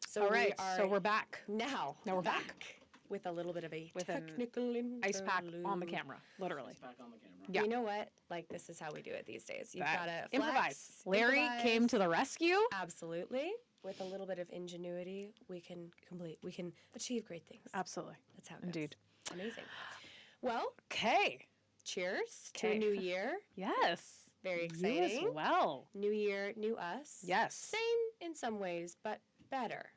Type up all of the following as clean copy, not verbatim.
So All right, we so we're back. now we're back. with a little bit of a With an technical Ice pack interlude. on the camera, literally. It's back on the camera. Yeah. You know what? Like, this is how we do it these days. You've got to improvise. Larry came to the rescue. Absolutely. With a little bit of ingenuity, we can achieve great things. Absolutely. That's how it goes. Indeed. Amazing. Well, Okay. cheers to Okay. a new year. Yes. Very You exciting. as well. New year, new us. Yes. Same in some ways, but better.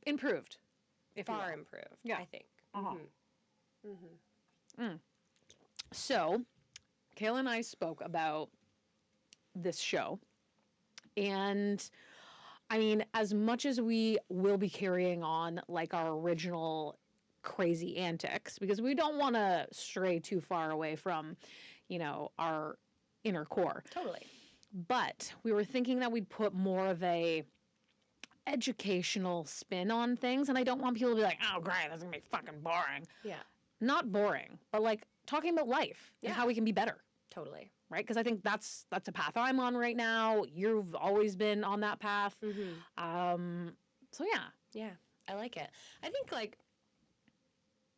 Improved. If you Far will. improved, Yeah. I think. So, Kayla and I spoke about this show. And I mean, as much as we will be carrying on like our original crazy antics, because we don't want to stray too far away from, our inner core. Totally. But we were thinking that we'd put more of a educational spin on things. And I don't want people to be like, oh, great, that's going to be fucking boring. Yeah. Not boring, but like talking about life and Yeah. how we can be better. Totally. Right? Because I think that's a path I'm on right now. You've always been on that path. So yeah. Yeah. I like it. I think like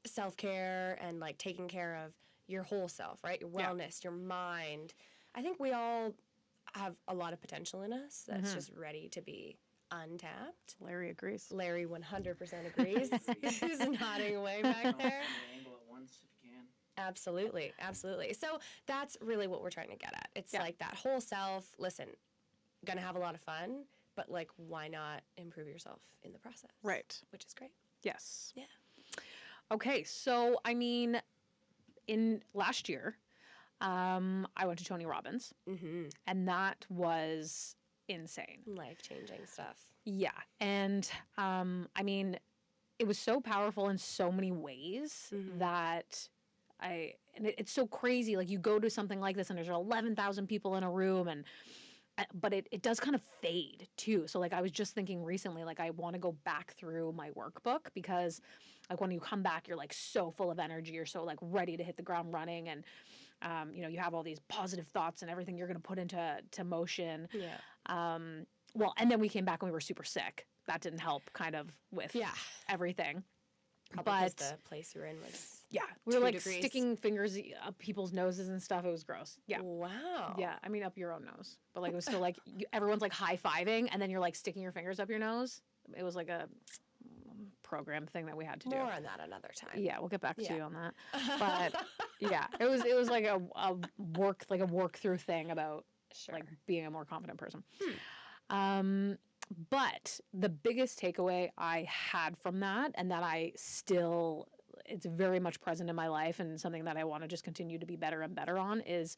self-care and like taking care of your whole self, right? Your wellness, your mind. I think we all have a lot of potential in us that's just ready to be untapped. Larry agrees. Larry 100% agrees. He's nodding away back there. Angle at once if you can. Absolutely. Absolutely. So that's really what we're trying to get at. It's Yeah. like that whole self. Listen, gonna have a lot of fun, but like, why not improve yourself in the process? Right. Which is great. Yes. Yeah. Okay. So, I mean, in last year, I went to Tony Robbins, and that was insane. Life-changing stuff. Yeah. And, I mean, it was so powerful in so many ways that it's so crazy. Like, you go to something like this and there's 11,000 people in a room but it does kind of fade too. So like I was just thinking recently, like I want to go back through my workbook because like when you come back, you're like so full of energy. You're so like ready to hit the ground running. And, you have all these positive thoughts and everything you're going to put into motion. Yeah. Well, and then we came back and we were super sick. That didn't help kind of with everything. Probably because the place you were in was we were 2 like degrees. sticking fingers up people's noses and stuff. It was gross. Yeah. Wow. Yeah. I mean, up your own nose. But like, it was still like, everyone's like high-fiving and then you're like sticking your fingers up your nose. It was like a program thing that we had to do. More on that another time. Yeah, we'll get back to you on that. But yeah, it was like a work through thing about like being a more confident person. But the biggest takeaway I had from that, and that it's very much present in my life and something that I want to just continue to be better and better on, is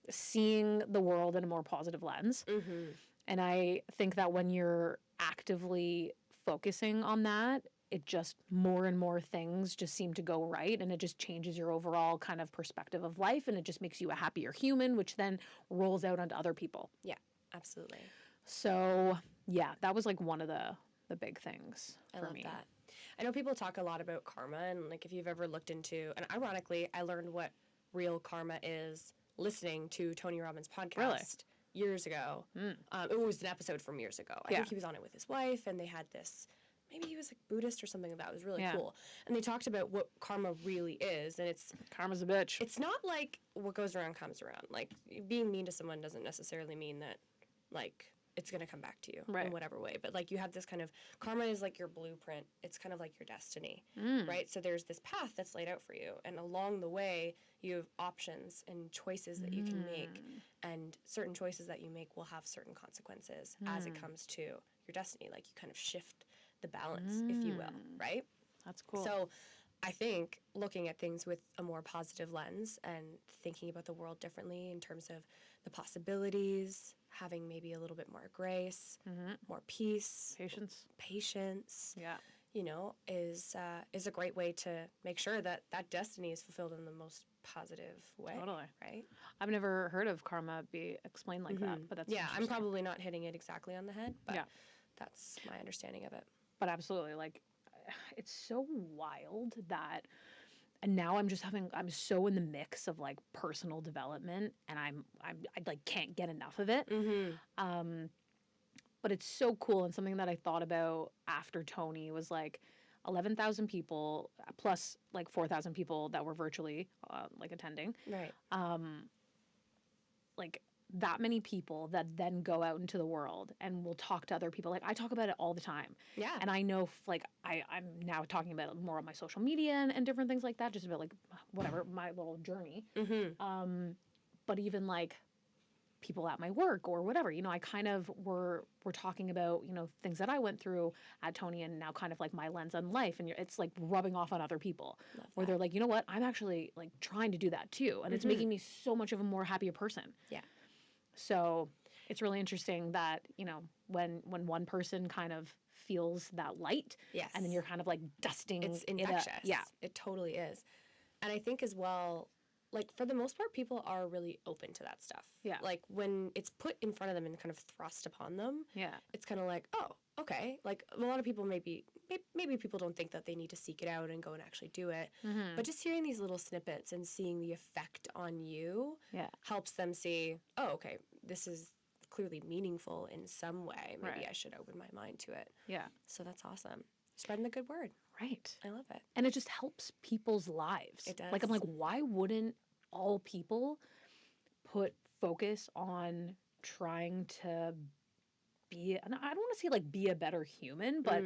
seeing the world in a more positive lens. And I think that when you're actively focusing on that, it just more and more things just seem to go right, and it just changes your overall kind of perspective of life, and it just makes you a happier human, which then rolls out onto other people. Yeah, absolutely. So yeah, that was like one of the big things for me. I love that. I know people talk a lot about karma, and like if you've ever looked into, and ironically, I learned what real karma is listening to Tony Robbins' podcast years ago. It was an episode from years ago. I think he was on it with his wife, and they had this, maybe he was like Buddhist or something like that. It was really cool. And they talked about what karma really is, and Karma's a bitch. it's not like what goes around comes around. Like, being mean to someone doesn't necessarily mean that, like, it's going to come back to you in whatever way. But, like, you have this kind of, karma is like your blueprint. It's kind of like your destiny, right? So there's this path that's laid out for you. And along the way, you have options and choices that you can make. And certain choices that you make will have certain consequences as it comes to your destiny. Like, you kind of shift the balance, if you will, right? That's cool. So I think looking at things with a more positive lens and thinking about the world differently in terms of the possibilities, having maybe a little bit more grace, more peace, patience, is a great way to make sure that that destiny is fulfilled in the most positive way. Totally. Right? I've never heard of karma be explained like that, but that's I'm probably not hitting it exactly on the head, but that's my understanding of it. But absolutely, like, it's so wild that, and now I'm so in the mix of like personal development, and I like can't get enough of it. but it's so cool. And something that I thought about after Tony was like 11,000 people plus like 4,000 people that were virtually like attending. Right. Like that many people that then go out into the world and will talk to other people. Like I talk about it all the time. Yeah. And I know like I'm now talking about it more on my social media and different things like that, just about like whatever, my little journey. But even like people at my work or whatever, you know, I kind of we're talking about, you know, things that I went through at Tony and now kind of like my lens on life. And it's like rubbing off on other people where they're like, you know what, I'm actually like trying to do that too. And it's making me so much of a more happier person. Yeah. So it's really interesting that, you know, when one person kind of feels that light, yes, and then you're kind of like dusting it's infectious. Yeah, it totally is. And I think as well, like for the most part, people are really open to that stuff. Yeah. Like when it's put in front of them and kind of thrust upon them, yeah, it's kind of like, oh, okay. Like a lot of people maybe people don't think that they need to seek it out and go and actually do it. But just hearing these little snippets and seeing the effect on you helps them see, oh, okay, this is clearly meaningful in some way. Maybe I should open my mind to it. Yeah. So that's awesome. Spreading the good word. Right. I love it. And it just helps people's lives. It does. Like, I'm like, why wouldn't all people put focus on trying to be, and I don't want to say like be a better human, but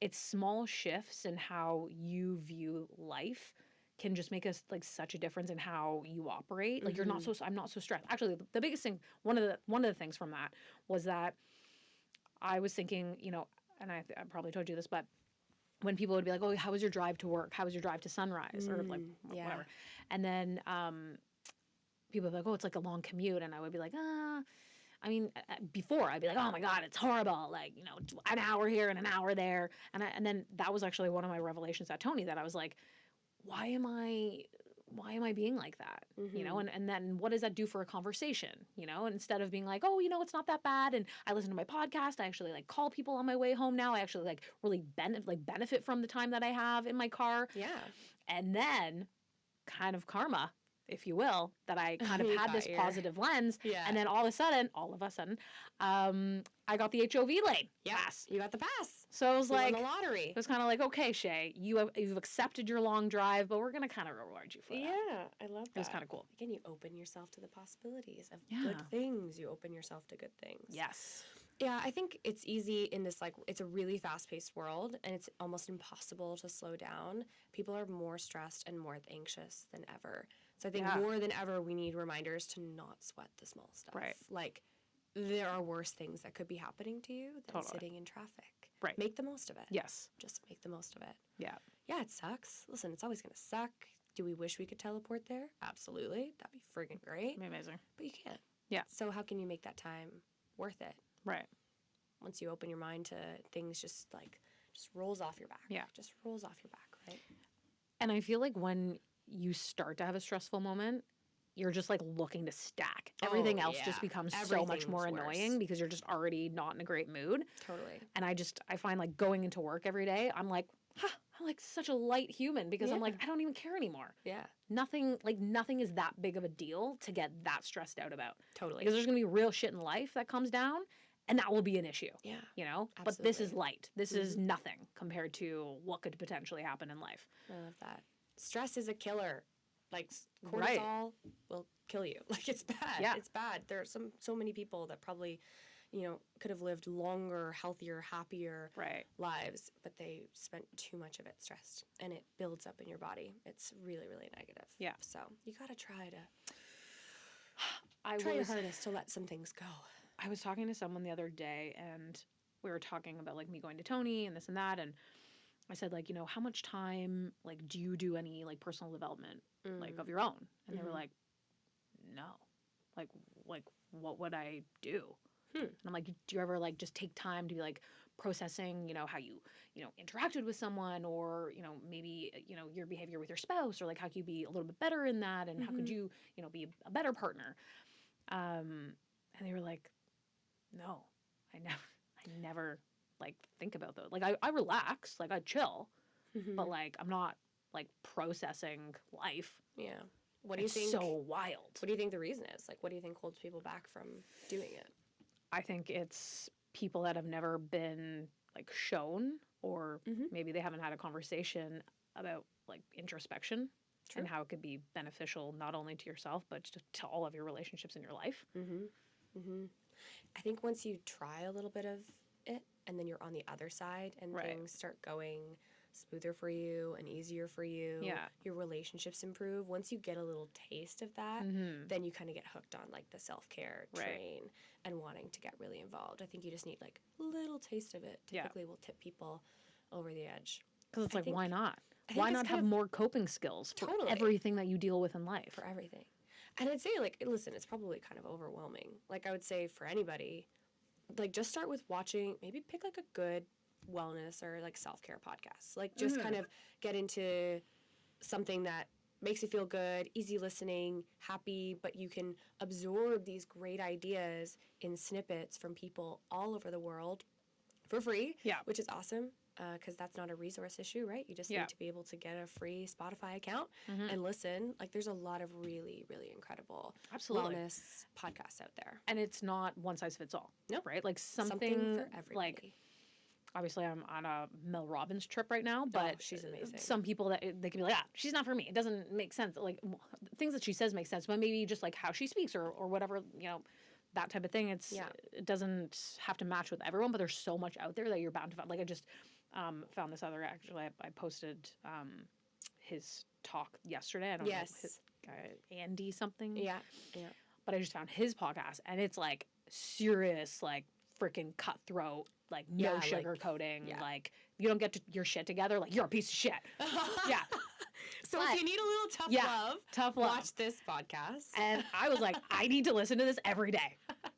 it's small shifts in how you view life can just make us like such a difference in how you operate. Like you're not so, I'm not so stressed. Actually, the biggest thing, one of the things from that was that I was thinking, you know, and I probably told you this, but when people would be like, oh, how was your drive to work? How was your drive to Sunrise? Or like whatever. And then people would be like, oh, it's like a long commute. And I would be like, I mean, before I'd be like, oh my God, it's horrible. Like, you know, an hour here and an hour there. And then that was actually one of my revelations at Tony, that I was like, why am I being like that? You know, and then what does that do for a conversation? You know, and instead of being like, oh, you know, it's not that bad. And I listen to my podcast. I actually like call people on my way home now. I actually like really benefit from the time that I have in my car. Yeah. And then kind of karma, if you will, that I kind of had this positive lens. Yeah. And then all of a sudden, I got the HOV lane pass. You got the pass. So I was like, won the lottery. It was kind of like, okay, Shea, you've accepted your long drive, but we're going to kind of reward you for that. Yeah, I love that. It was kind of cool. Again, you open yourself to the possibilities of good things. You open yourself to good things. Yes. Yeah, I think it's easy in this, like, it's a really fast-paced world, and it's almost impossible to slow down. People are more stressed and more anxious than ever. So I think more than ever, we need reminders to not sweat the small stuff. Right. Like, there are worse things that could be happening to you than sitting in traffic. Right. Make the most of it. Yes. Just make the most of it. Yeah. Yeah, it sucks. Listen, it's always going to suck. Do we wish we could teleport there? Absolutely. That'd be friggin' great. Amazing. But you can't. Yeah. So how can you make that time worth it? Right. Once you open your mind to things, just rolls off your back. Yeah. Just rolls off your back, right? And I feel like when you start to have a stressful moment, you're just like looking to stack. Everything else just becomes so much more annoying because you're just already not in a great mood. Totally. And I find like going into work every day, I'm like, I'm like such a light human because I'm like, I don't even care anymore. Yeah. Nothing is that big of a deal to get that stressed out about. Totally. Because there's going to be real shit in life that comes down, and that will be an issue. Yeah. You know? Absolutely. But this is light. This is nothing compared to what could potentially happen in life. I love that. Stress is a killer. Like, cortisol will kill you. Like, it's bad. Yeah. It's bad. There are so many people that probably, you know, could have lived longer, healthier, happier lives, but they spent too much of it stressed, and it builds up in your body. It's really, really negative. Yeah. So you got to try your hardest to let some things go. I was talking to someone the other day, and we were talking about, like, me going to Tony and this and that, and I said, like, you know, how much time, like, do you do any, like, personal development, like, of your own? And they were like, no. Like, what would I do? And I'm like, do you ever, like, just take time to be, like, processing, you know, how you know, interacted with someone, or, you know, maybe, you know, your behavior with your spouse, or, like, how could you be a little bit better in that, and how could you, you know, be a better partner? And they were like, no, I never like think about those. Like I relax, like I chill, but like I'm not like processing life. Yeah. What do you think? It's so wild. What do you think the reason is? Like, what do you think holds people back from doing it? I think it's people that have never been like shown, or maybe they haven't had a conversation about like introspection. True. And how it could be beneficial not only to yourself but to all of your relationships in your life. I think once you try a little bit of it and then you're on the other side and things start going smoother for you and easier for you, your relationships improve. Once you get a little taste of that, then you kind of get hooked on like the self-care train and wanting to get really involved. I think you just need like a little taste of it. Typically will tip people over the edge. Because it's like, why not? Why not have more coping skills for everything that you deal with in life? For everything. And I'd say, like, listen, it's probably kind of overwhelming. Like, I would say for anybody, like, just start with watching, maybe pick, like, a good wellness or, like, self-care podcast. Like, just kind of get into something that makes you feel good, easy listening, happy, but you can absorb these great ideas in snippets from people all over the world for free, which is awesome. Because that's not a resource issue, right? You just need to be able to get a free Spotify account and listen. Like, there's a lot of really, really incredible wellness podcasts out there. And it's not one size fits all. No. Right? Like, something for everybody. Like, obviously, I'm on a Mel Robbins trip right now, but she's amazing. Some people that they can be like, she's not for me. It doesn't make sense. Like, things that she says make sense, but maybe just like how she speaks or whatever, you know, that type of thing. It doesn't have to match with everyone, but there's so much out there that you're bound to find. Like, I just found this other, actually, I posted his talk yesterday. I don't know, his guy, Andy something. Yeah. But I just found his podcast, and it's like serious, like freaking cutthroat, like no sugarcoating, like you don't get your shit together, like you're a piece of shit. So if you need a little tough love, watch this podcast. And I was like, I need to listen to this every day.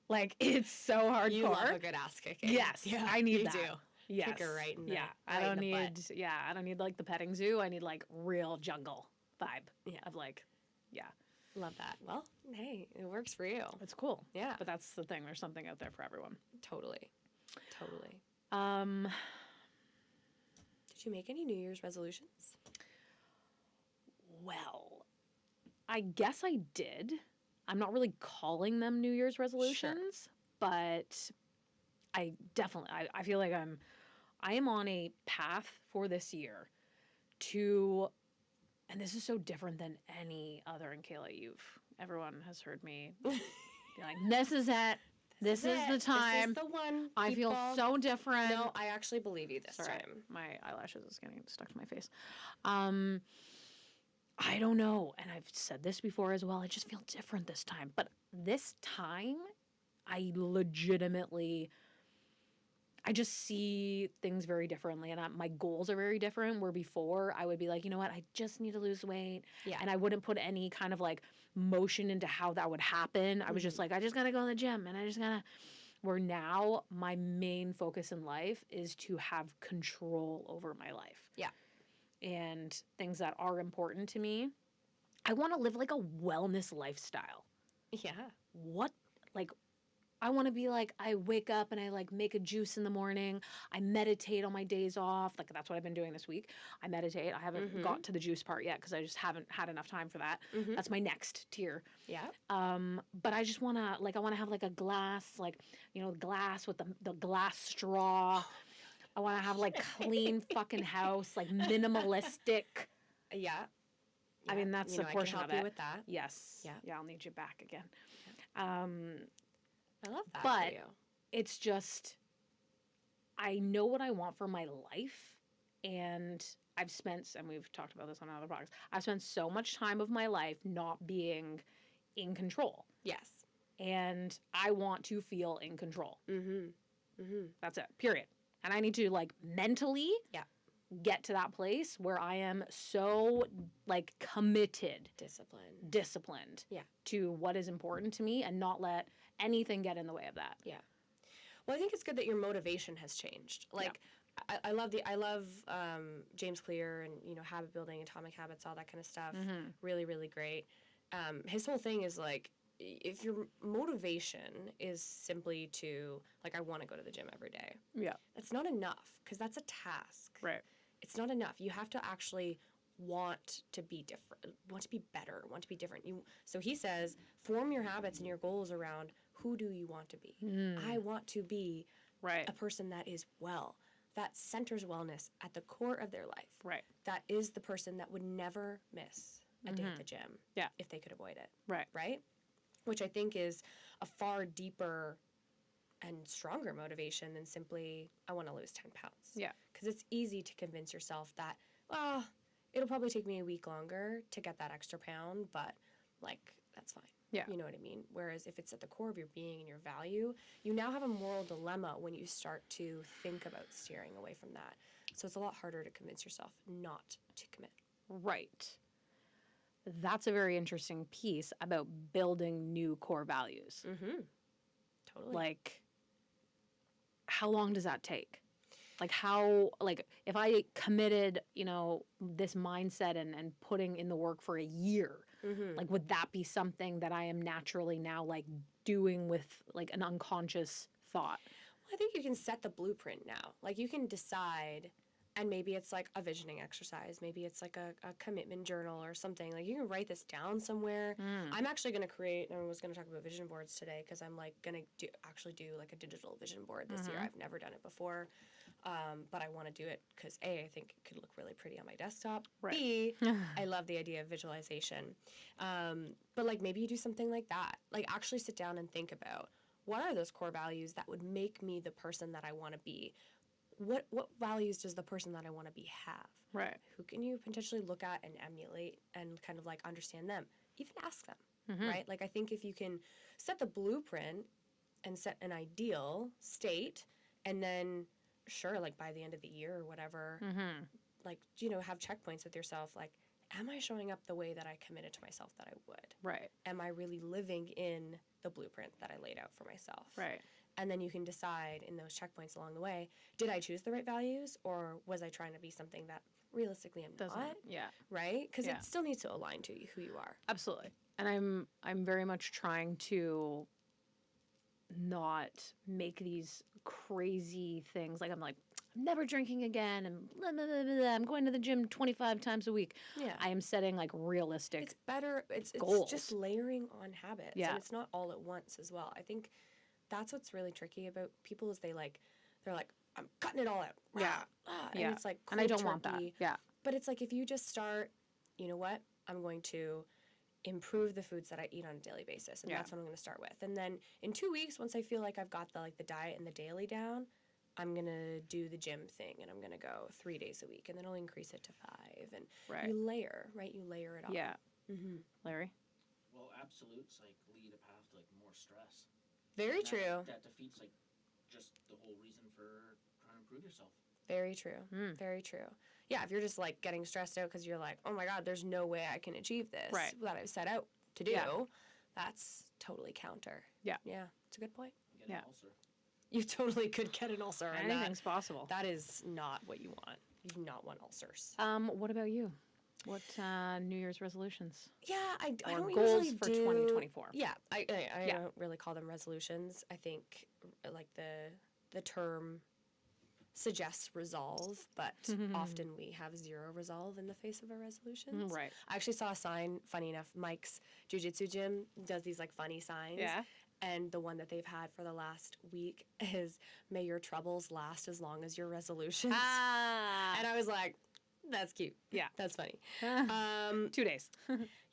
Like, it's so hardcore. You love a good ass kicking. Yes, I need that. You do. Yes. Kick her right in the I don't need like the petting zoo. I need like real jungle vibe of like, Love that. Well, hey, it works for you. It's cool. Yeah. But that's the thing. There's something out there for everyone. Totally. Did you make any New Year's resolutions? Well, I guess I did. I'm not really calling them New Year's resolutions, but I definitely, I feel like I am on a path for this year to, and this is so different than any other, and Kayla, everyone has heard me be like, this is it. This is the time. This is the one. I feel so different. No, I actually believe you this time. My eyelashes is getting stuck to my face. I don't know. And I've said this before as well. I just feel different this time. But this time, I just see things very differently. And my goals are very different. Where before, I would be like, you know what? I just need to lose weight. Yeah. And I wouldn't put any kind of like motion into how that would happen. I was just like, I just got to go to the gym. And I just got to... Where now, my main focus in life is to have control over my life. Yeah. And things that are important to me. I want to live like a wellness lifestyle. Yeah. I want to be like, I wake up and I like make a juice in the morning. I meditate on my days off. Like, that's what I've been doing this week. I meditate. I haven't got to the juice part yet because I just haven't had enough time for that. That's my next tier. Yeah. But I just want to, like, I want to have like a glass, like, you know, glass with the glass straw. I want to have like clean fucking house, like minimalistic. Yeah. I mean, that's a portion of it. I can help you with that. Yes. Yeah. I'll need you back again. I love that but for you. It's just, I know what I want for my life, and I've spent, and we've talked about this on other podcasts, I've spent so much time of my life not being in control. Yes. And I want to feel in control. That's it, period. And I need to, like, mentally get to that place where I am so, like, committed. Disciplined. Yeah. To what is important to me and not let anything get in the way of that. Yeah. Well, I think it's good that your motivation has changed. Like, I love James Clear and, you know, habit building, atomic habits, all that kind of stuff. Really, really great. His whole thing is like, if your motivation is simply to, like, I want to go to the gym every day. Yeah. That's not enough, because that's a task. Right. It's not enough. You have to actually want to be different, want to be better, want to be different. So he says, form your habits and your goals around who do you want to be. I want to be Right. A person that is well, that centers wellness at the core of their life. Right. That is the person that would never miss a day at the gym if they could avoid it. Right. Right? Which I think is a far deeper and stronger motivation than simply, I want to lose 10 pounds. Yeah. Because it's easy to convince yourself that, well, it'll probably take me a week longer to get that extra pound, but, like, that's fine. Yeah. You know what I mean? Whereas if it's at the core of your being and your value, you now have a moral dilemma when you start to think about steering away from that. So it's a lot harder to convince yourself not to commit. Right. That's a very interesting piece about building new core values. Mm-hmm. Totally. Like, how long does that take? Like, how, like, if I committed, you know, this mindset and putting in the work for a year, like, would that be something that I am naturally now, like, doing with, like, an unconscious thought? Well, I think you can set the blueprint now. Like, you can decide, and maybe it's like a visioning exercise. Maybe it's like a commitment journal or something. Like, you can write this down somewhere. I'm actually going to create, and I was going to talk about vision boards today because I'm, like, going to do, like, a digital vision board this year. I've never done it before. But I want to do it because A, I think it could look really pretty on my desktop. Right. B, I love the idea of visualization. But like maybe you do something like that. Like actually sit down and think about what are those core values that would make me the person that I want to be. What values does the person that I want to be have? Right. Who can you potentially look at and emulate and kind of like understand them? Even ask them, right? Like I think if you can set the blueprint and set an ideal state and then sure, like by the end of the year or whatever, like, you know, have checkpoints with yourself. Like, am I showing up the way that I committed to myself that I would? Right. Am I really living in the blueprint that I laid out for myself? Right. And then you can decide in those checkpoints along the way, did I choose the right values or was I trying to be something that realistically I'm not? Yeah. Right? Because it still needs to align to who you are. Absolutely. And I'm very much trying to not make these crazy things. Like I'm never drinking again and blah, blah, blah, blah, I'm going to the gym 25 times a week. Yeah. I am setting like realistic It's better. It's goals. just layering on habits. Yeah. And it's not all at once as well. I think that's what's really tricky about people is they're like, I'm cutting it all out. Yeah. And it's like, and I don't want that. Yeah. But it's like, if you just start, you know what, I'm going to improve the foods that I eat on a daily basis. And that's what I'm going to start with. And then in 2 weeks, once I feel like I've got the diet and the daily down, I'm going to do the gym thing and I'm going to go 3 days a week and then I'll increase it to 5. And you layer, right? You layer it all. Yeah. Larry? Well, absolutes lead a path to more stress. Very true. That defeats just the whole reason for trying to improve yourself. Very true. Very true. Yeah, if you're just getting stressed out because you're like, oh my God, there's no way I can achieve this that I've set out to do, that's totally counter. Yeah. Yeah, it's a good point. You get an ulcer. You totally could get an ulcer. Anything's possible. That is not what you want. You do not want ulcers. What about you? What New Year's resolutions? Yeah, I don't goals usually for do 2024. Yeah, I don't really call them resolutions. I think the term suggests resolve, but often we have zero resolve in the face of our resolutions. Right. I actually saw a sign, funny enough, Mike's jiu-jitsu gym does these funny signs. Yeah. And the one that they've had for the last week is, may your troubles last as long as your resolutions. And I was like, that's cute. Yeah. That's funny. 2 days.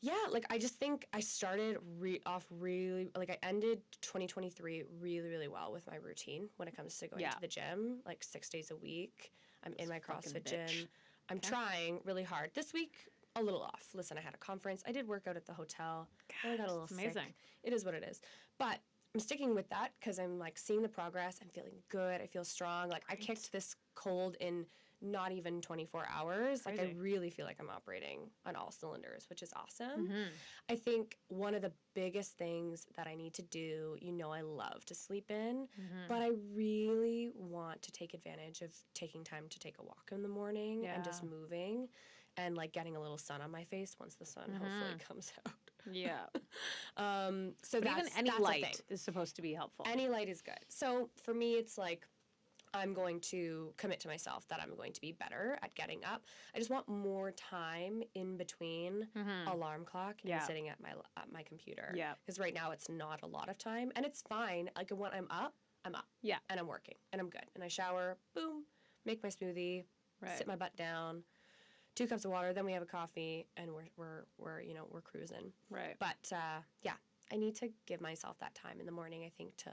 Yeah, I just think I started off really, I ended 2023 really, really well with my routine when it comes to going to the gym, 6 days a week. I'm in my CrossFit gym. I'm trying really hard. This week, a little off. Listen, I had a conference. I did work out at the hotel. I got a little sick. It is what it is. But I'm sticking with that because I'm seeing the progress. I'm feeling good. I feel strong. I kicked this cold in not even 24 hours. Crazy. I really feel like I'm operating on all cylinders, which is awesome. I think one of the biggest things that I need to do, I love to sleep in, but I really want to take advantage of taking time to take a walk in the morning and just moving and getting a little sun on my face once the sun hopefully comes out. Yeah. So but even any light is supposed to be helpful. Any light is good. So for me, it's I'm going to commit to myself that I'm going to be better at getting up. I just want more time in between alarm clock and sitting at my computer. Yeah. Because right now it's not a lot of time, and it's fine. When I'm up, I'm up. Yeah. And I'm working. And I'm good. And I shower, boom, make my smoothie, sit my butt down, 2 cups of water, then we have a coffee, and we're cruising. Right. But yeah, I need to give myself that time in the morning, I think, to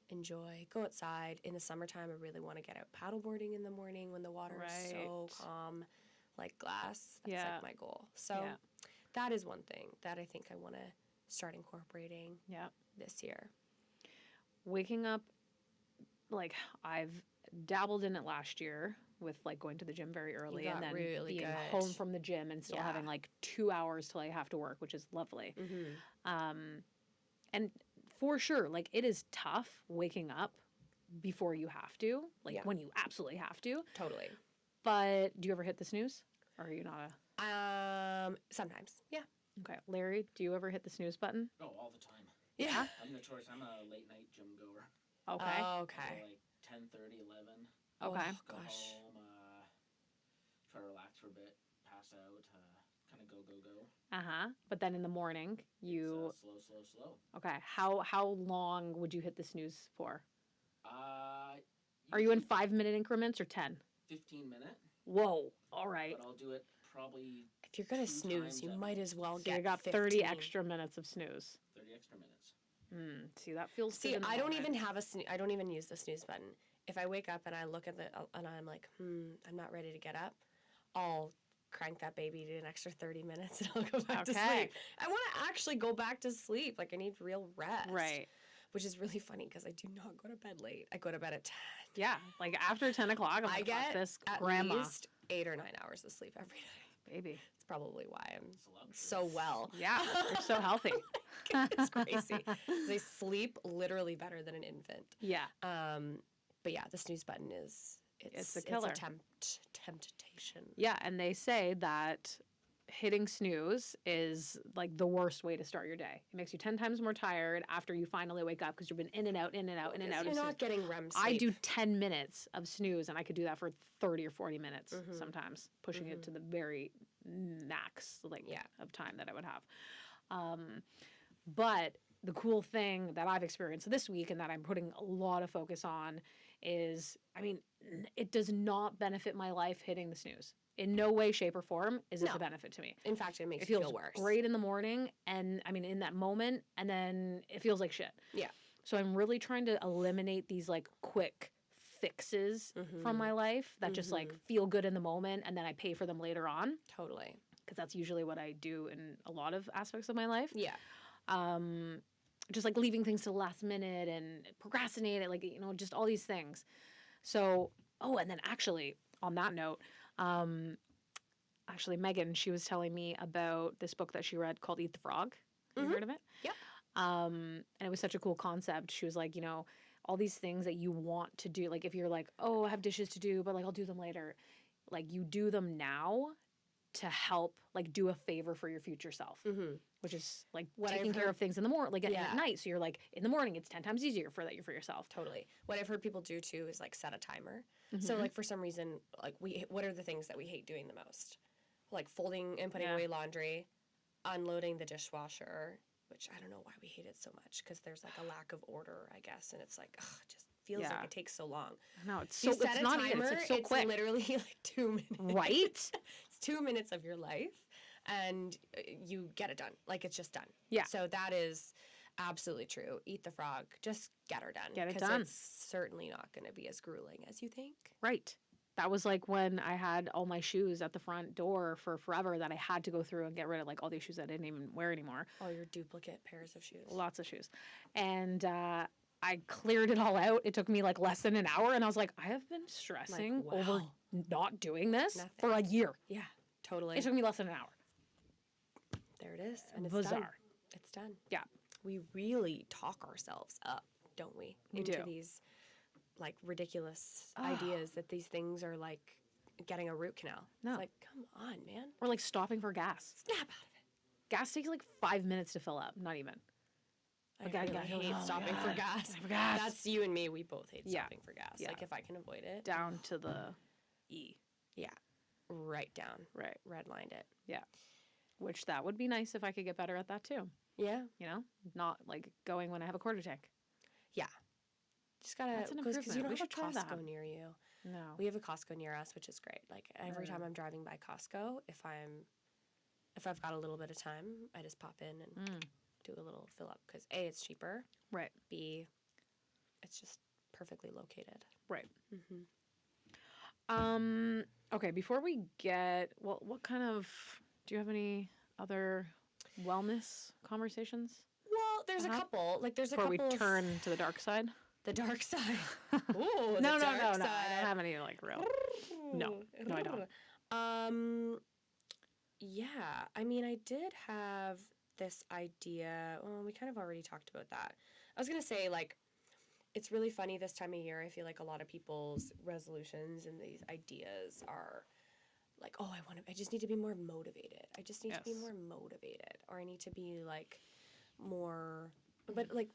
enjoy, go outside. In the summertime, I really want to get out paddleboarding in the morning when the water is so calm, like glass. That's like my goal. So that is one thing that I think I want to start incorporating this year. Waking up, like, I've dabbled in it last year with, like, going to the gym very early and then really being good. home from the gym and still having, like, 2 hours till I have to work, which is lovely. And for sure, like, it is tough waking up before you have to, like, when you absolutely have to. Totally. But do you ever hit the snooze? Or are you not a... Sometimes, yeah. Okay. Larry, do you ever hit the snooze button? Oh, all the time. Yeah. I'm notorious. I'm a late night gym goer. Okay. Okay. Like 10:30, 11. Okay. Oh, Go gosh. home, try to relax for a bit, pass out, kind of go. But then in the morning, you... It's, slow. Okay. How long would you hit the snooze for? Uh, Are you in 5-minute increments or 10? 15-minute. Whoa. All right. But I'll do it probably. If you're gonna snooze, you might as well So get you got 15. 30 extra minutes of snooze. 30 extra minutes. See, that feels See, good in the I don't moment. even have a I don't even use the snooze button. If I wake up and I look at and I'm like, I'm not ready to get up, I'll crank that baby to an extra 30 minutes and I'll go back to sleep. I want to actually go back to sleep. Like, I need real rest. Right. Which is really funny because I do not go to bed late. I go to bed at 10. Yeah, like after 10 o'clock, I'm I like, get fuck this at grandma. least 8 or 9 hours of sleep every night. Baby. It's probably why I'm so well. Yeah, you're so healthy. It's crazy. They sleep literally better than an infant. Yeah. But yeah, the snooze button is it's a killer. It's a temptation. Yeah, and they say that hitting snooze is like the worst way to start your day. It makes you 10 times more tired after you finally wake up because you've been in and out. You're not getting REM sleep. I do 10 minutes of snooze and I could do that for 30 or 40 minutes sometimes, pushing it to the very max of time that I would have. But the cool thing that I've experienced this week and that I'm putting a lot of focus on is, I mean, it does not benefit my life hitting the snooze. In no way, shape, or form is it a benefit to me. In fact, it makes you feel worse. Great in the morning, and I mean, in that moment, and then it feels like shit. Yeah. So I'm really trying to eliminate these like quick fixes from my life that just like feel good in the moment, and then I pay for them later on. Totally. Because that's usually what I do in a lot of aspects of my life. Yeah. Just like leaving things to the last minute and procrastinating, like, you know, just all these things. So, and then actually, on that note, actually, Megan, she was telling me about this book that she read called Eat the Frog. Have you heard of it? Yep. And it was such a cool concept. She was like, you know, all these things that you want to do, like if you're like, oh, I have dishes to do, but like I'll do them later. Like you do them now to help like do a favor for your future self, which is like taking care of things in the morning, like at night. So you're like in the morning, it's 10 times easier for yourself. Totally. What I've heard people do too is like set a timer. So like for some reason, like what are the things that we hate doing the most? Like folding and putting away laundry, unloading the dishwasher, which I don't know why we hate it so much because there's like a lack of order, I guess, and it's like it just feels like it takes so long. No, it's so it's not even. It's so quick. It's literally like 2 minutes. Right. It's 2 minutes of your life, and you get it done. Like it's just done. Yeah. So that is absolutely true. Eat the frog. Just get her done. Get it done. It's certainly not going to be as grueling as you think. Right. That was like when I had all my shoes at the front door for forever that I had to go through and get rid of like all these shoes I didn't even wear anymore. All your duplicate pairs of shoes. Lots of shoes. And I cleared it all out. It took me like less than an hour. And I was like, I have been stressing over not doing this for a year. Yeah, totally. It took me less than an hour. There it is. And it's bizarre. done. It's done. Yeah. We really talk ourselves up, don't we? Into these like ridiculous ideas that these things are like getting a root canal. No. It's like, come on, man. Or like stopping for gas. Snap out of it. Gas takes like 5 minutes to fill up. Not even. I hate stopping for gas. That's you and me. We both hate stopping for gas. Yeah. Like if I can avoid it. Down to the E. Yeah. Right down. Right. Redlined it. Yeah. Which that would be nice if I could get better at that too. Yeah. You know? Not like going when I have a quarter tank. Yeah. Just gotta, That's an because you improvement. don't We have a should try that. Costco near you. No. We have a Costco near us, which is great. Like every time I'm driving by Costco, if I've got a little bit of time, I just pop in and do a little fill up because A, it's cheaper. Right. B, it's just perfectly located. Right. Mm-hmm. Okay, before we get, well, what kind of, do you have any other wellness conversations? Well, there's a couple. Like there's before a couple we turn to the dark side? The dark side. Ooh, the no, dark side. I don't have any like real. No, I don't. Yeah. I mean, I did have this idea. Well, we kind of already talked about that. I was gonna say like, it's really funny this time of year. I feel like a lot of people's resolutions and these ideas are like, oh, I just need to be more motivated. I just need to be more motivated, or I need to be like more. But like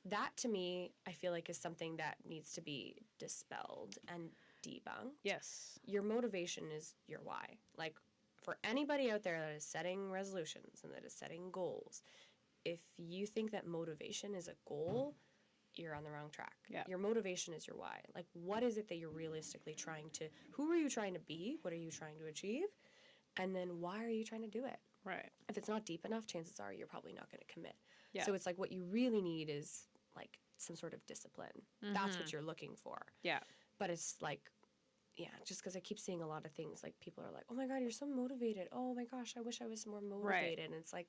that to me, I feel like is something that needs to be dispelled and debunked. Yes. Your motivation is your why. Like for anybody out there that is setting resolutions and that is setting goals, if you think that motivation is a goal, you're on the wrong track. Yeah. Your motivation is your why. Like, what is it that you're realistically trying to, who are you trying to be? What are you trying to achieve? And then why are you trying to do it? Right. If it's not deep enough, chances are you're probably not going to commit. Yeah. So it's like what you really need is like some sort of discipline. Mm-hmm. That's what you're looking for. Yeah. But it's like, yeah, just because I keep seeing a lot of things, like people are like, oh my God, you're so motivated. Oh my gosh, I wish I was more motivated. Right. And it's like,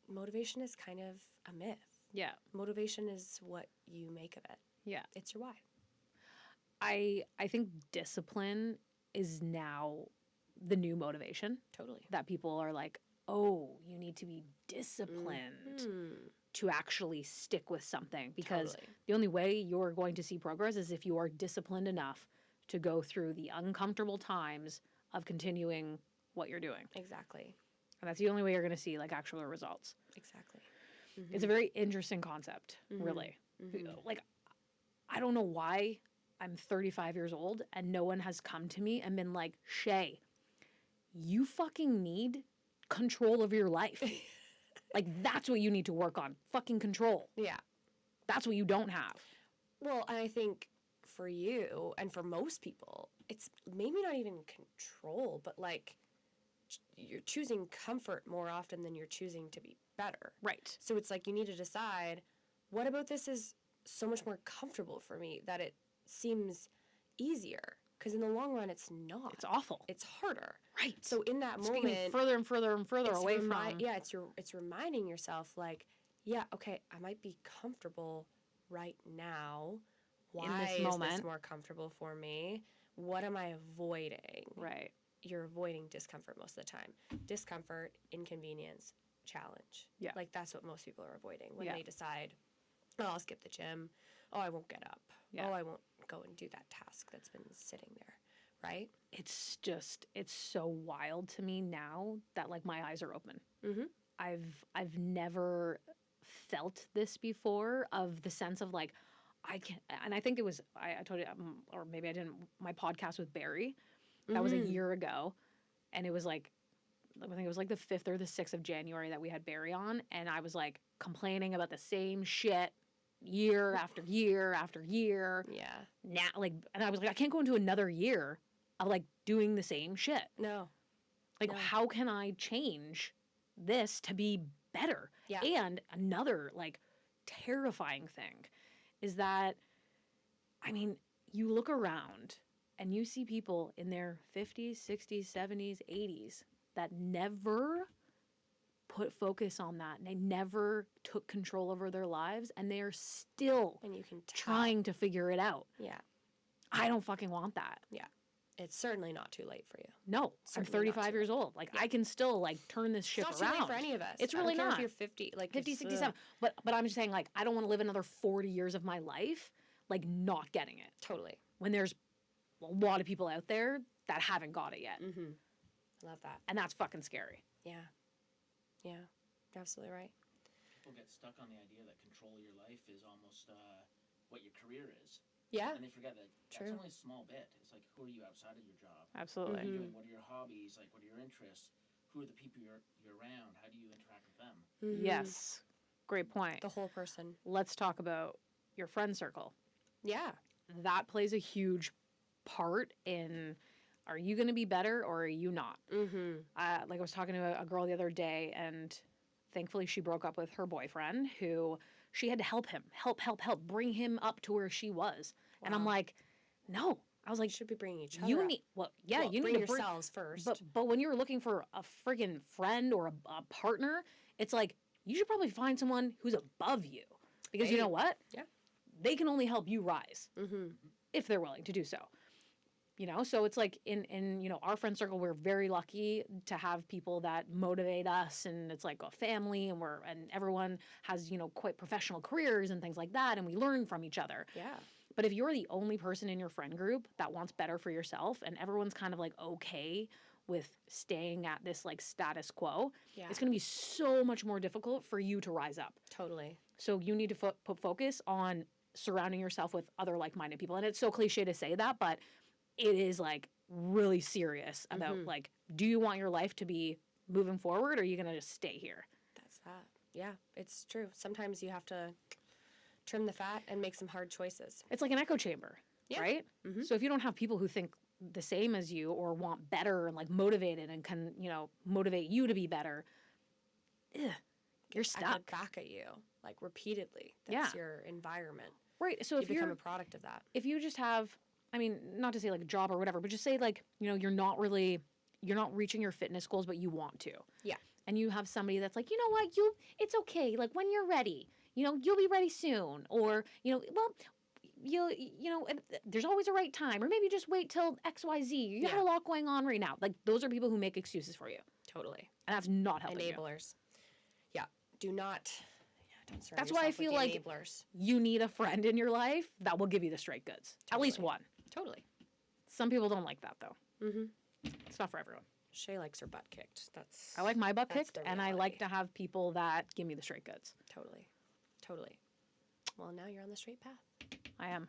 motivation is kind of a myth. Yeah. Motivation is what you make of it. Yeah. It's your why. I think discipline is now the new motivation. Totally. That people are like, oh, you need to be disciplined to actually stick with something. Because the only way you're going to see progress is if you are disciplined enough to go through the uncomfortable times of continuing what you're doing. Exactly. And that's the only way you're going to see like actual results. Exactly. Mm-hmm. It's a very interesting concept, really. Mm-hmm. Like, I don't know why I'm 35 years old and no one has come to me and been like, Shea, you fucking need control of your life. Like, that's what you need to work on. Fucking control. Yeah. That's what you don't have. Well, I think for you and for most people, it's maybe not even control, but like you're choosing comfort more often than you're choosing to be better. Right. So it's like you need to decide, what about this is so much more comfortable for me that it seems easier? Because in the long run, it's not. It's awful. It's harder. Right. So in that it's moment, getting further and further and further away from. Yeah, it's reminding yourself like, yeah, okay, I might be comfortable right now. Why in this is moment. this more comfortable for me? What am I avoiding? Right. You're avoiding discomfort most of the time. Discomfort, inconvenience, challenge. Yeah. Like that's what most people are avoiding when they decide, oh, I'll skip the gym. Oh, I won't get up. Yeah. Oh, I won't go and do that task that's been sitting there. Right? It's so wild to me now that like my eyes are open. Mm-hmm. I've never felt this before, of the sense of like, I can, and I think it was, I told you, or maybe I didn't, my podcast with Barry, that was a year ago. And it was like, I think it was like the 5th or the 6th of January that we had Barry on. And I was like complaining about the same shit year after year after year. Yeah. Now, like, and I was like, I can't go into another year of like doing the same shit. No. Like, how can I change this to be better? Yeah. And another like terrifying thing is that, I mean, you look around and you see people in their 50s, 60s, 70s, 80s that never put focus on that. And they never took control over their lives, and they are still and you can trying to figure it out. Yeah. I don't fucking want that. Yeah. It's certainly not too late for you. No, certainly I'm 35 years old. Like, I can still like turn this ship around. It's not too late for any of us. It's really I don't care not. if you're 50, like 50, 67. But I'm just saying, like, I don't want to live another 40 years of my life like not getting it. Totally. When there's a lot of people out there that haven't got it yet. Mm-hmm. Love that. And that's fucking scary. Yeah. Yeah. You're absolutely right. People get stuck on the idea that control of your life is almost what your career is. Yeah. And they forget that that's only a small bit. It's like, who are you outside of your job? Absolutely. What are you doing? What are your hobbies? Like, what are your interests? Who are the people you're around? How do you interact with them? Mm-hmm. Yes. Great point. The whole person. Let's talk about your friend circle. Yeah. That plays a huge part in, are you going to be better or are you not? Mm-hmm. Like I was talking to a girl the other day, and thankfully she broke up with her boyfriend, who she had to help him, help, bring him up to where she was. And I'm Wow. like, no. I was like, Should be bringing each other you up. need, well, yeah, Well, you need bring to bring yourselves first. But when you're looking for a friggin' friend or a partner, it's like, you should probably find someone who's above you. Because you know what? Yeah. They can only help you rise Mm-hmm. if they're willing to do so. You know, so it's like in you know, our friend circle, we're very lucky to have people that motivate us, and it's like a family, and everyone has, you know, quite professional careers and things like that, and we learn from each other. Yeah. But if you're the only person in your friend group that wants better for yourself, and everyone's kind of like okay with staying at this like status quo, it's going to be so much more difficult for you to rise up. Totally. So you need to put focus on surrounding yourself with other like-minded people. And it's so cliche to say that, but it is like really serious about like, do you want your life to be moving forward, or are you going to just stay here? That's that. Yeah, it's true. Sometimes you have to trim the fat and make some hard choices. It's like an echo chamber, right? Mm-hmm. So if you don't have people who think the same as you or want better and like motivated and can, you know, motivate you to be better, you're stuck. Echoed back at you like repeatedly. That's your environment. Right. So if you become a product of that. If you just have, I mean, not to say like a job or whatever, but just say like, you know, you're not reaching your fitness goals, but you want to. Yeah. And you have somebody that's like, you know what, it's okay. Like when you're ready, you know, you'll be ready soon. Or, you know, well, you know, there's always a right time. Or maybe just wait till XYZ. You have a lot going on right now. Like those are people who make excuses for you. Totally. And that's not helping you. Enablers. Yeah. Do not. Don't surround That's why I feel like enablers. You need a friend in your life that will give you the straight goods. Totally. At least one. Totally. Some people don't like that though. Mm-hmm. It's not for everyone. Shea likes her butt kicked. I like my butt kicked, and I like to have people that give me the straight goods. Totally. Totally. Well, now you're on the straight path. I am.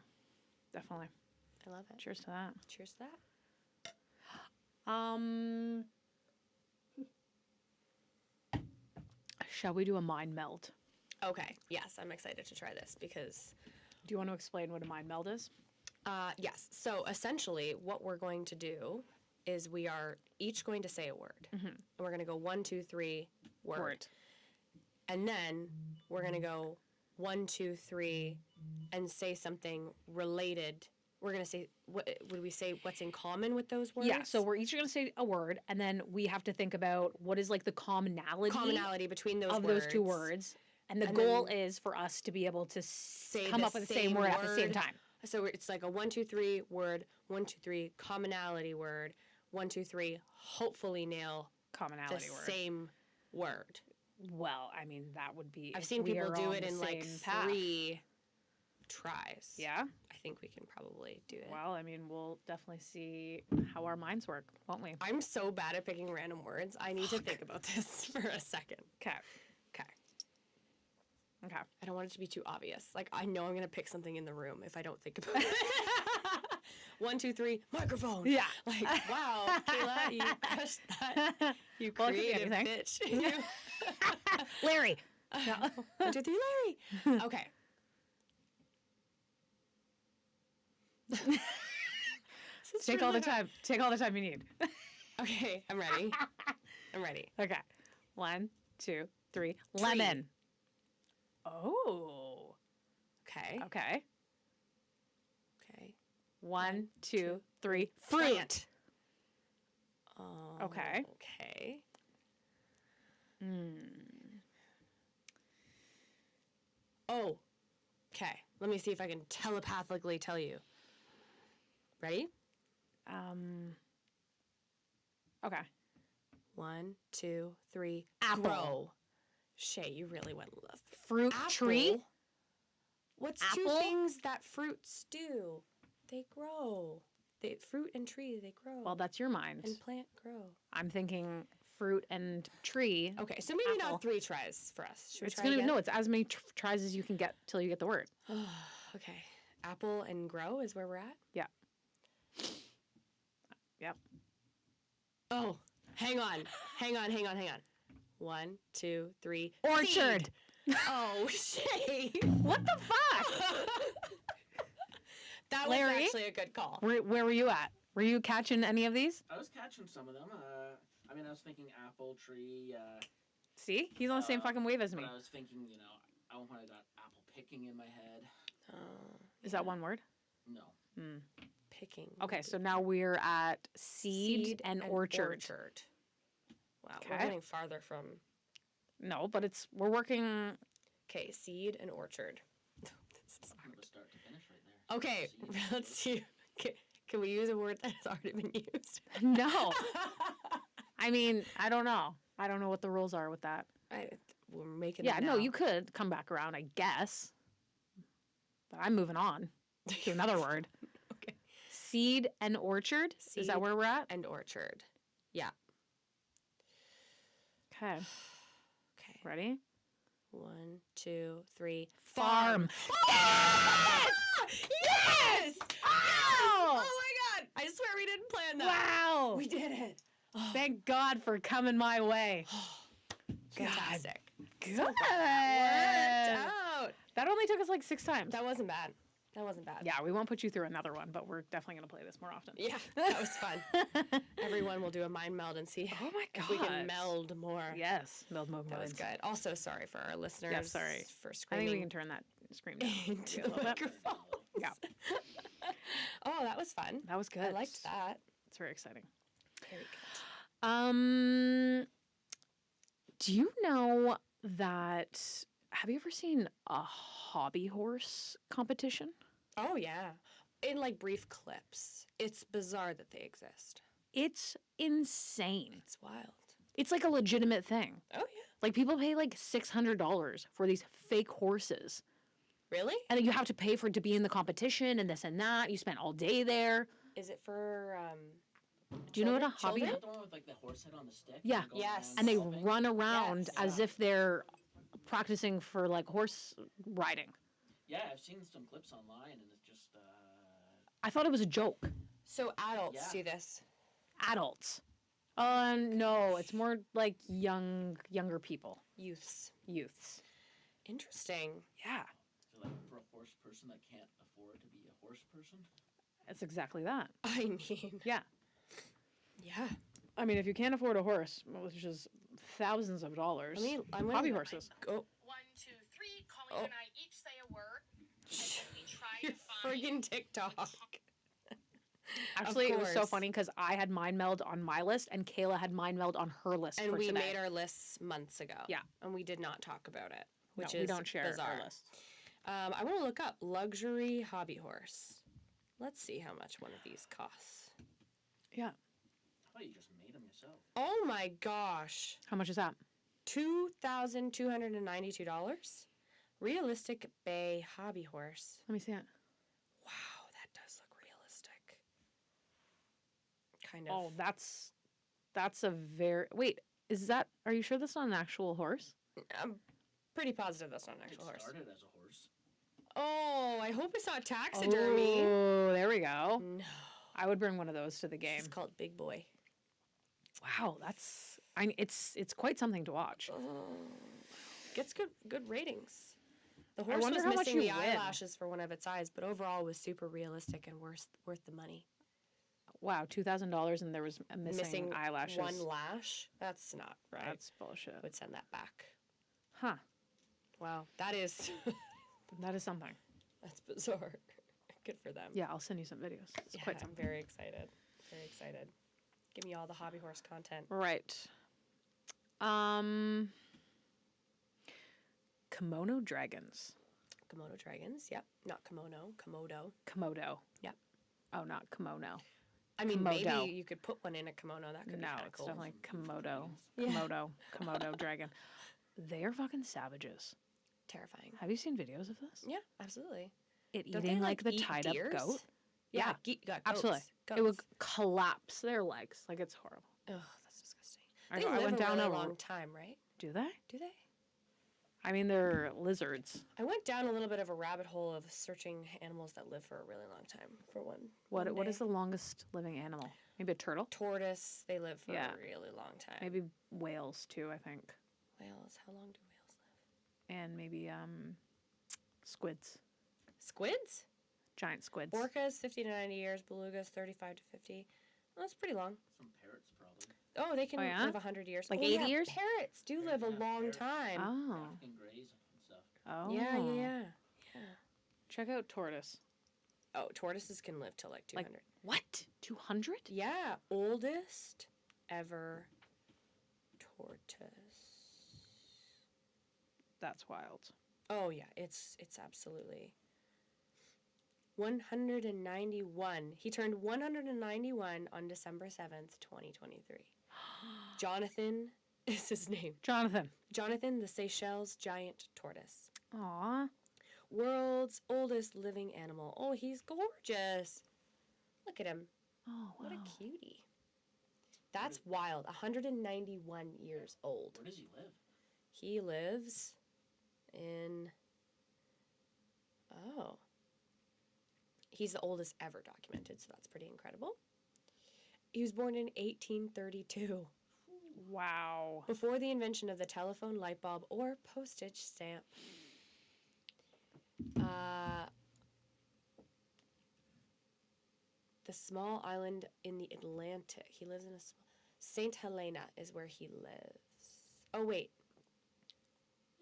Definitely. I love it. Cheers to that. Cheers to that. Shall we do a mind meld? Okay. Yes, I'm excited to try this because... Do you want to explain what a mind meld is? Yes. So essentially what we're going to do is we are each going to say a word. Mm-hmm. And we're going to go 1, 2, 3, word. And then we're going to go 1, 2, 3 and say something related. We're going to say, what would we say, what's in common with those words? Yeah, so we're each going to say a word, and then we have to think about what is like the commonality between those of words. those two words. And the goal is for us to be able to come up with the same word at the same time. So it's like a 1, 2, 3 word, 1, 2, 3 commonality word, 1, 2, 3 hopefully nail commonality the word. Same word. Well, I mean, that would be... I've seen people do it in like 3 tries. Yeah? I think we can probably do it. Well, I mean, we'll definitely see how our minds work, won't we? I'm so bad at picking random words. I need to think about this for a second. Okay. I don't want it to be too obvious. Like, I know I'm going to pick something in the room if I don't think about it. 1, 2, 3, microphone. Yeah. Like, wow, Kayla, you crushed that. You creative bitch. Larry. 1, 2, 3, Larry. Okay. Take all the time. Take all the time you need. Okay, I'm ready. Okay. 1, 2, 3. Lemon. Oh. Okay. 1, 2, 3. Fruit. Oh. Okay. Oh. Okay. Let me see if I can telepathically tell you. Ready? Okay. 1, 2, 3. Apple. Grow. Shea, you really went left. Fruit tree. What's two things that fruits do? They grow. Fruit and tree, they grow. Well, that's your mind. And plant grow. I'm thinking fruit and tree. Okay, so maybe not 3 tries for us. Should we try again? No, it's as many tries as you can get till you get the word. Okay. Apple and grow is where we're at? Yeah. Yep. Oh, hang on. 1, 2, 3. Orchard. Seed. Oh, Shea. What the fuck? That Larry? was actually a good call. Where were you at? Were you catching any of these? I was catching some of them. I mean, I was thinking apple tree. See? He's on the same fucking wave as me. But I was thinking, I wanted that apple picking in my head. Is that one word? No. Picking. Okay, so now we're at seed and orchard. Wow, Okay. we're getting farther from... No, but we're working... Okay, seed and orchard. This is From hard. the start to finish right there. Okay, Seed. let's see. Can we use a word that has already been used? No. I mean, I don't know. I don't know what the rules are with that. We're making Yeah, it no, now. you could come back around, I guess. But I'm moving on to another word. Okay. Seed and orchard? Is that Seed where we're at? and orchard. Yeah. Okay. Okay. Ready? 1, 2, 3. Farm. Yes! Yes! Oh! Oh my god! I swear we didn't plan that. Wow! We did it. Oh. Thank God for coming my way. Fantastic. Good. So that worked out. That only took us like 6 times. That wasn't bad. That wasn't bad. Yeah, we won't put you through another one, but we're definitely going to play this more often. Yeah, that was fun. Everyone will do a mind meld and see Oh my if we can gosh. meld more. Yes, meld. That was good. Also, sorry for our listeners. Yeah, sorry. For I screaming think we can turn that scream down into a the little bit. microphone. Yeah. Oh, that was fun. That was good. I liked that. It's very exciting. Very good. Do you know that? Have you ever seen a hobby horse competition? Oh yeah, in like brief clips. It's bizarre that they exist. It's insane. It's wild. It's like a legitimate thing. Oh yeah. Like people pay like $600 for these fake horses. Really? And then you have to pay for it to be in the competition and this and that. You spend all day there. Is it for? Do you know what a hobby? Is that the one with like the horse head on the stick? Yeah. Going Yes. around And they galloping? run around Yes. as if they're practicing for like horse riding. Yeah, I've seen some clips online, and it's just. I thought it was a joke. So adults Yeah. see this. Adults. No, it's more like younger people, Youths. youths. Interesting. Yeah, I feel like for a horse person that can't afford to be a horse person. it's exactly that. I mean. Yeah. Yeah. I mean, if you can't afford a horse, which is thousands of dollars, I'm hobby horses. Go. 1, 2, 3. Colleen and I each say a word, and then we try Your to find. friggin' TikTok. Actually, it was so course. funny because I had mind meld on my list and Kayla had mind meld on her list And for we today. made our lists months ago. Yeah. And we did not talk about it, No, which we is don't share bizarre. our lists. I want to look up luxury hobby horse. Let's see how much one of these costs. Yeah. I thought you just made them yourself. Oh my gosh. How much is that? $2,292. Realistic Bay hobby horse. Let me see it. Wow, that does look realistic. Kind of. Oh, that's a very wait. Is that? Are you sure that's not an actual horse? I'm pretty positive that's not an actual It horse. started as a horse. Oh, I hope it's not taxidermy. Oh, there we go. No. I would bring one of those to the game. It's called Big Boy. Wow, that's. It's quite something to watch. Gets good ratings. The I horse wonder was how much missing you the win. eyelashes for one of its eyes, but overall was super realistic and worth the money. Wow, $2,000 and there was a missing eyelashes. one lash. That's not right. That's bullshit. I would send that back. Huh? Wow, that is That is something. that's bizarre. Good for them. Yeah, I'll send you some videos. It's Yeah, quite I'm something. very excited. Very excited. Give me all the hobby horse content. Right. Kimono dragons. Komodo dragons. Yep. Not kimono. Komodo. Komodo. Yep. Oh, not kimono. I mean, Komodo. maybe you could put one in a kimono. That could be No, kind of it's cool. definitely Komodo. Yeah. Komodo dragon. They are fucking savages. Terrifying. Have you seen videos of this? Yeah, absolutely. It Don't they, eating like the eat tied up deers? goat. Yeah, Yeah, goats. absolutely. It would collapse their legs. Like it's horrible. Ugh, that's disgusting. I They know, I live went a down really a long time, right? Do they? Do they? I mean, they're lizards. I went down a little bit of a rabbit hole of searching animals that live for a really long time. For one. What one is day. the longest living animal? Maybe a turtle? Tortoise? They live for Yeah. a really long time. Maybe whales too, I think. Whales. How long do whales live? And maybe squids. Squids? giant squids. Orcas 50 to 90 years. Belugas 35 to 50. Well, that's pretty long. Some parrots, probably. Oh, they can Oh, yeah? live 100 years. Like oh, 80 yeah, years? Parrots do live a long time. Oh. African greys and stuff. Oh. Yeah. Check out tortoise. Oh, tortoises can live till like 200. What? 200? Yeah, oldest ever tortoise. That's wild. Oh yeah, it's absolutely 191. He turned 191 on December 7th, 2023. Jonathan is his name. Jonathan. Jonathan, the Seychelles giant tortoise. Aw. World's oldest living animal. Oh, he's gorgeous. Look at him. Oh, wow. What a cutie. That's wild. 191 years old. Where does he live? He lives in... Oh. He's the oldest ever documented, so that's pretty incredible. He was born in 1832. Wow. Before the invention of the telephone, light bulb, or postage stamp. The small island in the Atlantic. He lives in a small... St. Helena is where he lives. Oh, wait.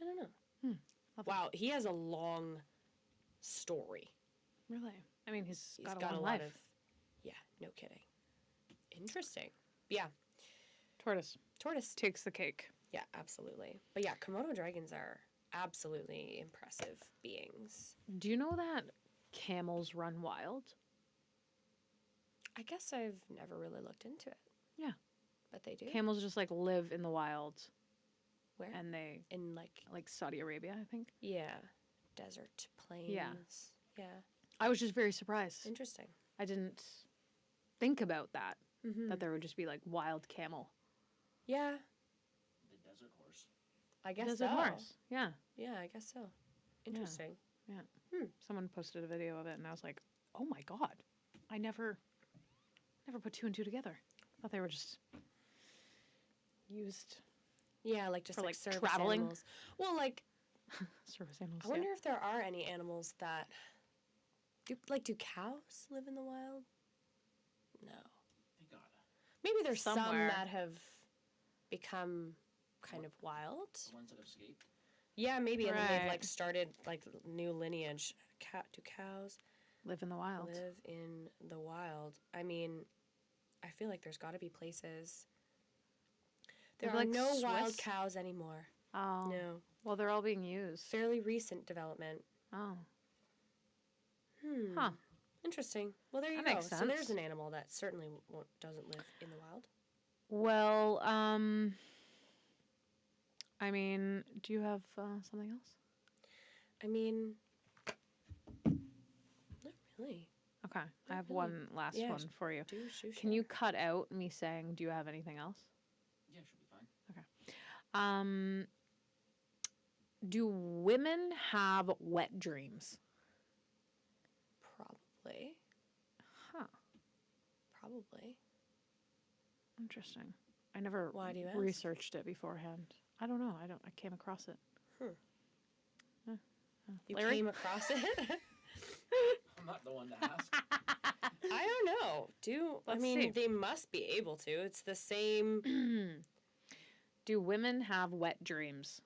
I don't know. Wow, he has a long story. Really? I mean, he's got a lot life. of... Yeah, no kidding. Interesting. Yeah. Tortoise Tortoise. takes the cake. Yeah, absolutely. But yeah, Komodo dragons are absolutely impressive beings. Do you know that camels run wild? I guess I've never really looked into it. Yeah. But they do. Camels just like live in the wild. Where? And they In like Saudi Arabia, I think. yeah, desert plains. Yeah. I was just very surprised. Interesting. I didn't think about that. Mm-hmm. That there would just be like wild camel. Yeah, The desert horse. I guess Desert so. horse. Yeah. Yeah, I guess so. Interesting. Someone posted a video of it and I was like, oh my God. I never put two and two together. I thought they were just used Yeah, like just For, like like, service traveling? animals. Well, like service animals. I wonder if there are any animals that do cows live in the wild? No. They gotta. Maybe there's some Somewhere. that have become kind of wild. The ones that have escaped. Yeah, maybe, and then they've Right. like started like new lineage. Do cows live in the wild. live in the wild? I mean, I feel like there's got to be places. There Maybe, are like, no wild Swiss? cows anymore. Oh. No, Well, they're all being used. fairly recent development. Oh. Hmm. Huh. Interesting. Well, there you That go. makes So there's sense. an animal that certainly doesn't live in the wild. Well, I mean, do you have something else? I mean, not really. Okay, I have really. one last Yeah, one for you. Do shoot. Can you cut out me saying, "Do you have anything else"? Yeah, should be fine. Do women have wet dreams? Probably. Huh. Probably. Interesting. I never Why do you ask? researched it beforehand. I don't know. I came across it. You Larry? came across it? I'm not the one to ask. I don't know. Let's I mean, see. they must be able to. It's the same. Do women have wet dreams?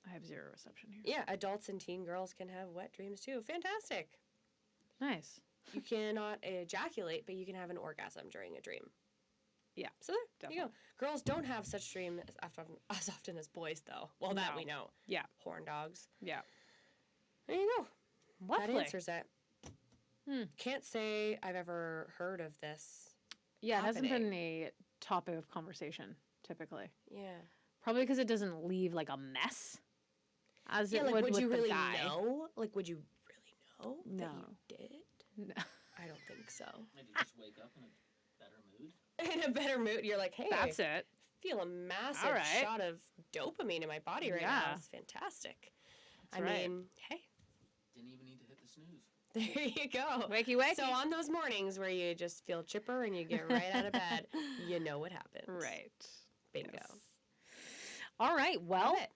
I have zero reception here. Yeah, adults and teen girls can have wet dreams too. Fantastic. Nice. You cannot ejaculate, but you can have an orgasm during a dream. Yeah, So there you go. Girls don't have such dreams as often as boys, though. Well, that No. we know. Yeah. Horn dogs. Yeah. There you go. Lovely. That answers it. Hmm. Can't say I've ever heard of this. Yeah, it hasn't been happening. a topic of conversation typically. Yeah. Probably because it doesn't leave like a mess, as Yeah, it like, would would with you the really guy. know? Like, would you really know that No. you did? No. I don't think so. Maybe just wake up in a better mood. In a better mood, you're like, hey, That's it. feel a massive All right. shot of dopamine in my body right Yeah. now. It's fantastic. That's I right. mean, hey, Didn't even need to hit the snooze. there you go. Wakey wakey. So on those mornings where you just feel chipper and you get right out of bed, you know what happens. Right. Bingo. Yes. All right. Well, Love it.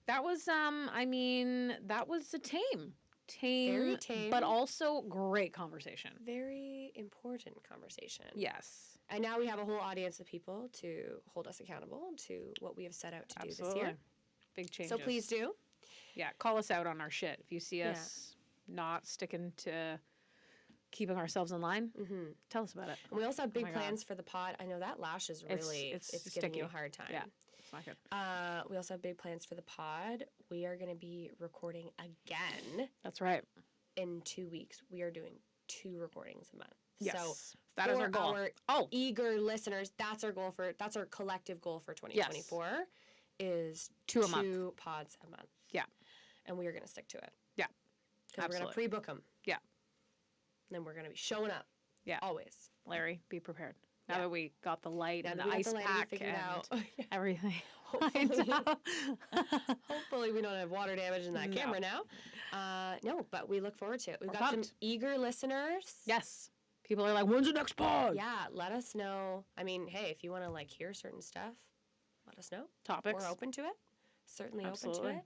that was I mean, that was a tame. Tame, tame. but also great conversation. Very important conversation. Yes. And now we have a whole audience of people to hold us accountable to what we have set out to do this year. Big changes. So please do. Yeah, call us out on our shit. If you see us not sticking to keeping ourselves in line, tell us about it. And we also have big plans for the pod. I know that lash is really, it's giving you a hard time. Yeah, it's not good. We also have big plans for the pod. We are going to be recording again. That's right. In 2 weeks. We are doing 2 recordings a month. Yes. So that is our goal. Our eager listeners, that's our collective goal for 2024 is 2 a month. 2 pods a month. Yeah. And we are going to stick to it. Yeah. Because we're going to pre-book them. Yeah. And then we're going to be showing up. Yeah. Always. Larry, be prepared. Now that we got the light and the ice pack and out. everything. Hopefully we don't have water damage in that camera now. No, but we look forward to it. We've got some eager listeners. Yes. People are like, when's the next pod? Yeah, let us know. I mean, hey, if you want to like hear certain stuff, let us know. Topics. We're open to it. Certainly open to it.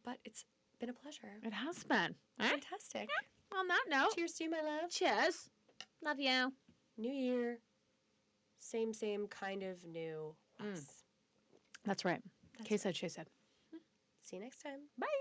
But it's been a pleasure. It has been. Fantastic. On that note. Cheers to you, my love. Cheers. Love you. New year. Same kind of new us. That's right. Kay said, Shea said. See you next time. Bye.